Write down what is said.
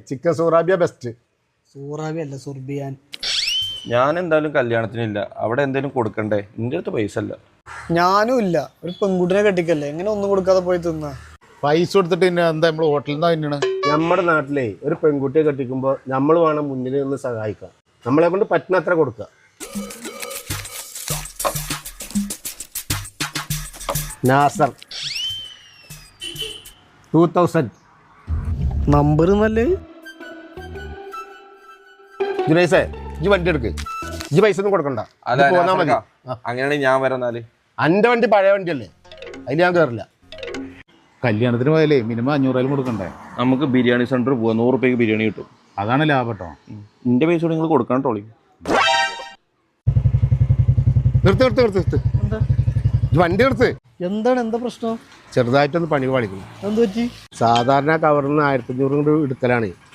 Chicken സൂറാബിയ best. സൂറാബി അല്ല സുർബിയാൻ. ഞാൻ എന്തായാലും കല്യാണത്തിനില്ല. അവിടെ എന്തെങ്കിലും കൊടുക്കണ്ടേ? നിന്റെ അടുത്ത് പൈസ അല്ല. ഞാനും ഇല്ല. ഒരു പെൺകുട്ടിനെ കെട്ടിക്കല്ലേ, എങ്ങനെ ഒന്നും കൊടുക്കാതെ പോയി തിന്നാ? പൈസ കൊടുത്തിട്ട് പിന്നെ എന്താ നമ്മൾ ഹോട്ടലിൽ നിന്നാ തന്നെയാണ്. നമ്മുടെ നാട്ടിലെ ഒരു പെൺകുട്ടിയെ കെട്ടിക്കുമ്പോൾ നമ്മൾ വേണം മുന്നിൽ നിന്ന് സഹായിക്കാം. നമ്മളെ കൊണ്ട് പറ്റുന്നത്ര കൊടുക്കുക. നാസർ 2000 നമ്പർ നല്ല. ജുനൈസേ, ഈ വണ്ടി എടുക്ക്. ഈ പൈസ ഒന്നും കൊടുക്കണ്ട. അല്ല പോന്നാ മതി. അങ്ങനെയാണെങ്കിൽ ഞാൻ വരാന്നാല്. എൻ്റെ വണ്ടി പഴയ വണ്ടിയല്ലേ, അതിൽ ഞാൻ കയറില്ല. കല്യാണത്തിന് പോയാലേ മിനിമം 500 കൊടുക്കണ്ടേ? നമുക്ക് ബിരിയാണി സെന്റർ പോവാം. 100 റുപ്യക്ക് ബിരിയാണി കിട്ടും. അതാണ് ലാഭം കേട്ടോ. നിന്റെ പൈസ നിങ്ങൾ കൊടുക്കണം ടോളി. നിർത്ത്. ഈ വണ്ടി എടുത്ത്. എന്താണ്, എന്താ പ്രശ്നം? ചെറുതായിട്ടൊന്ന് പണി പാളിക്കുന്നു. എന്ത് പറ്റി? സാധാരണ കവറിന് 1500 എടുക്കലാണ്.